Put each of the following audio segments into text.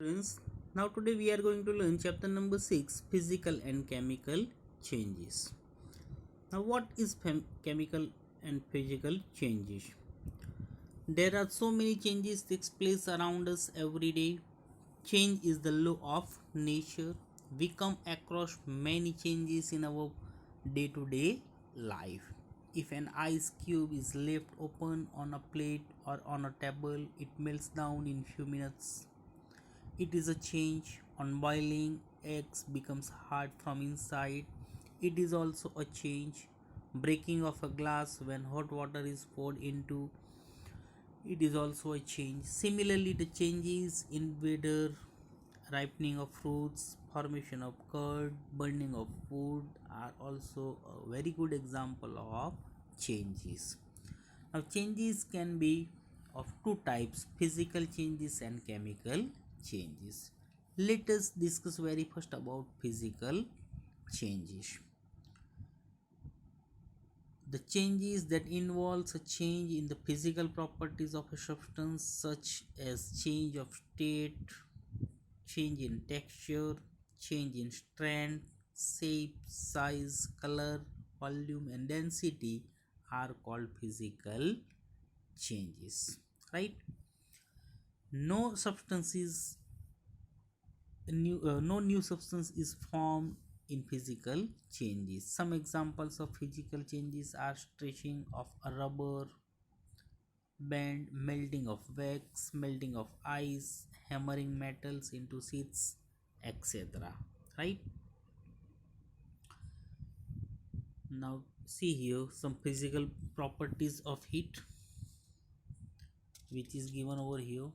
Friends, now today we are going to learn chapter number 6, physical and chemical changes. Now what is chemical and physical changes? There are so many changes takes place around us every day. Change is the law of nature. We come across many changes in our day-to-day life. If an ice cube is left open on a plate or on a table, it melts down in few minutes. It is a change. On boiling, eggs becomes hard from inside. It is also a change. Breaking of a glass when hot water is poured into it is also a change. Similarly, the changes in weather, ripening of fruits, formation of curd, burning of wood are also a very good example of changes. Now, changes can be of two types, physical changes and chemical changes. Let us discuss very first about physical changes. The changes that involves a change in the physical properties of a substance such as change of state, change in texture, change in strength, shape, size, color, volume and density are called physical changes, right? No substance is no new substance is formed in physical changes. Some examples of physical changes are stretching of a rubber band, melting of wax, melting of ice, hammering metals into sheets, etc. Right? Now see here some physical properties of heat, which is given over here.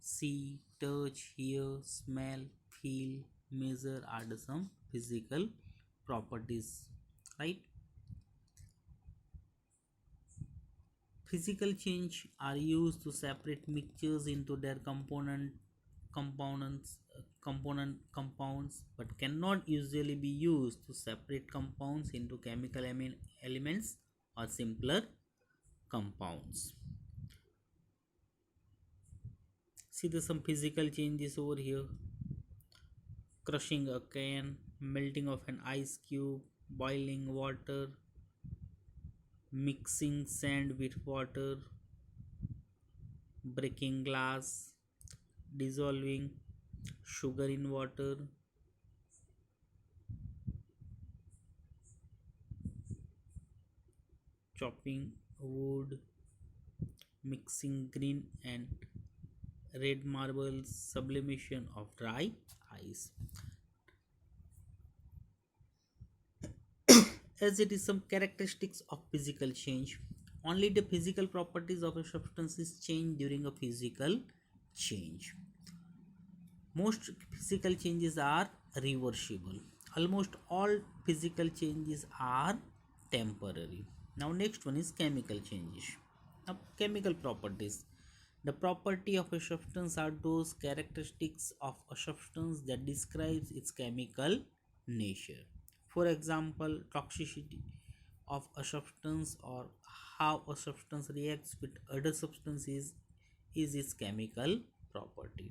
See, touch, hear, smell, feel, measure are the some physical properties, right? Physical change are used to separate mixtures into their compounds, but cannot usually be used to separate compounds into chemical elements or simpler compounds. See the some physical changes over here: crushing a can, melting of an ice cube, boiling water, mixing sand with water, breaking glass, dissolving sugar in water, chopping wood, mixing green and red marbles, sublimation of dry ice. As it is some characteristics of physical change, only the physical properties of a substance is changed during a physical change. Most physical changes are reversible. Almost all physical changes are temporary. Now next one is chemical changes. Now chemical properties. The property of a substance are those characteristics of a substance that describes its chemical nature. For example, toxicity of a substance or how a substance reacts with other substances is its chemical property.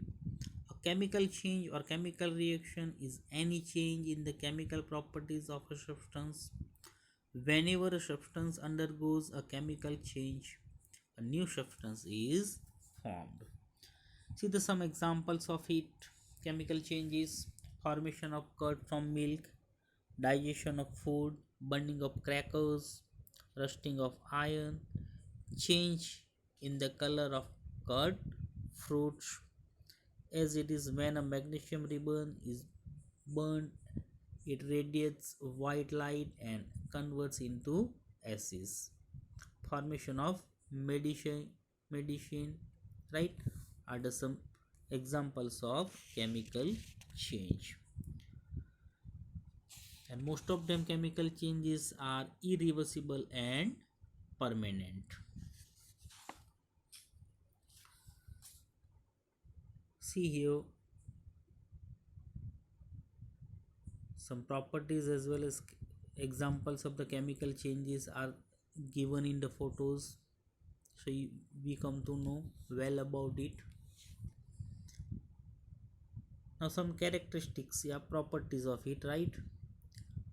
A chemical change or chemical reaction is any change in the chemical properties of a substance. Whenever a substance undergoes a chemical change, a new substance is formed. See the some examples of it. Chemical changes: formation of curd from milk, digestion of food, burning of crackers, rusting of iron, change in the color of curd fruits, as it is when a magnesium ribbon is burned, it radiates white light and converts into ashes. Formation of medicine, right, are the some examples of chemical change, and most of them chemical changes are irreversible and permanent. See here some properties as well as examples of the chemical changes are given in the photos, so we come to know well about it. Now some characteristics, yeah, properties of it, right?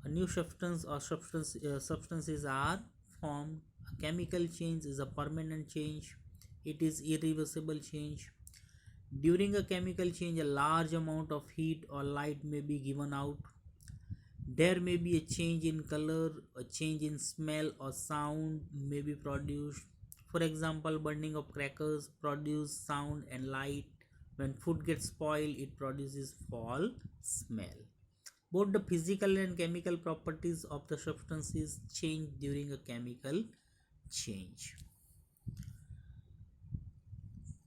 A new substance or substances are formed. A chemical change is a permanent change. It is irreversible change. During a chemical change, a large amount of heat or light may be given out. There may be a change in color, a change in smell or sound may be produced. For example, burning of crackers produce sound and light. When food gets spoiled, it produces foul smell. Both the physical and chemical properties of the substances change during a chemical change.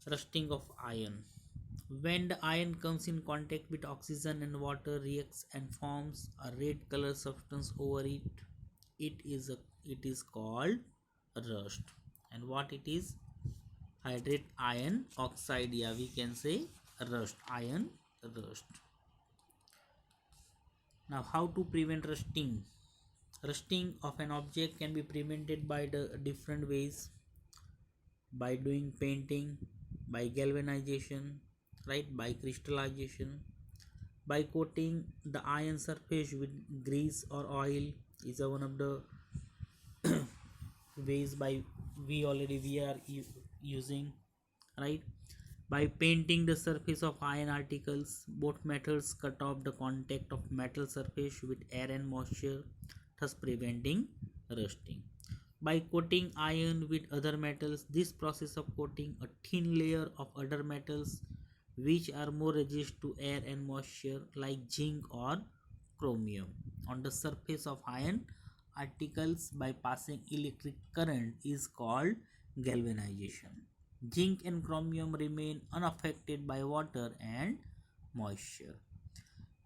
Rusting of iron. When the iron comes in contact with oxygen and water, reacts and forms a red color substance over it. It is called rust. And what it is? Hydrate iron oxide. Yeah, we can say rust. Iron rust. Now, how to prevent rusting? Rusting of an object can be prevented by the different ways, by doing painting, by galvanization, right, by crystallization, by coating the iron surface with grease or oil is one of the ways by we are using, right. By painting the surface of iron articles, both metals cut off the contact of metal surface with air and moisture, thus preventing rusting. By coating iron with other metals, this process of coating a thin layer of other metals which are more resistant to air and moisture like zinc or chromium on the surface of iron articles by passing electric current is called galvanization. Zinc and chromium remain unaffected by water and moisture.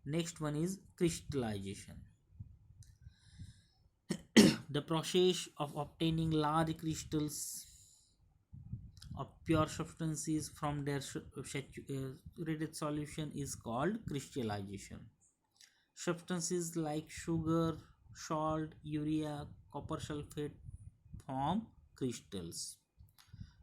Next one is crystallization. The process of obtaining large crystals of pure substances from their saturated solution is called crystallization. Substances like sugar, salt, urea, copper sulfate form crystals.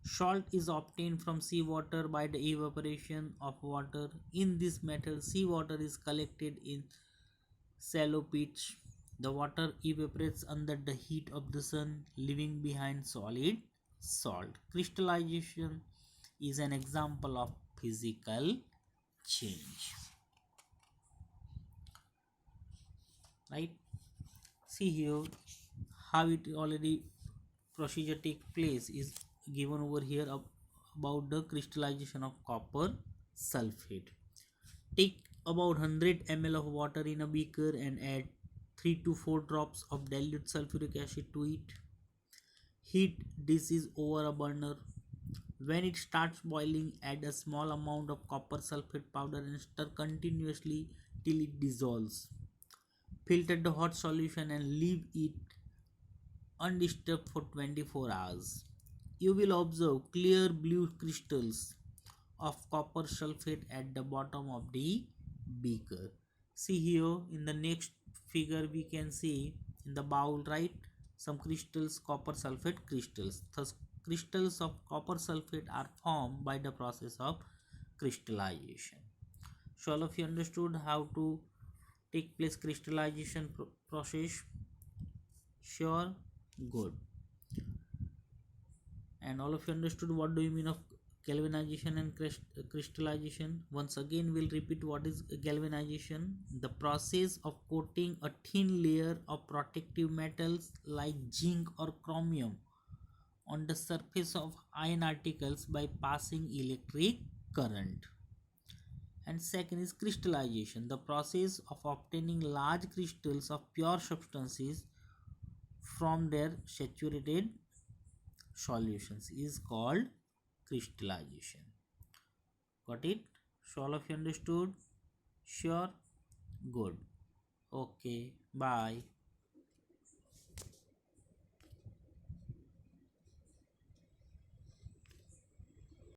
Salt is obtained from seawater by the evaporation of water. In this method, seawater is collected in shallow pits. The water evaporates under the heat of the sun, leaving behind solid salt. Crystallization is an example of physical change. Right? See here how it already procedure take place is given over here about the crystallization of copper sulfate. Take about 100 ml of water in a beaker and add 3 to 4 drops of dilute sulfuric acid to it. Heat this is over a burner. When it starts boiling, add a small amount of copper sulfate powder and stir continuously till it dissolves. Filter the hot solution and leave it undisturbed for 24 hours. You will observe clear blue crystals of copper sulfate at the bottom of the beaker. See here in the next figure we can see in the bowl, right, some crystals, copper sulfate crystals. Thus crystals of copper sulfate are formed by the process of crystallization. So all of you understood how to take place crystallization process? Sure, good. And all of you understood what do you mean of galvanization and crystallization? Once again we'll repeat what is galvanization. The process of coating a thin layer of protective metals like zinc or chromium on the surface of iron articles by passing electric current. And second is crystallization, the process of obtaining large crystals of pure substances from their saturated solutions is called crystallization. Got it? So all of you understood? Sure? Good. Okay, bye.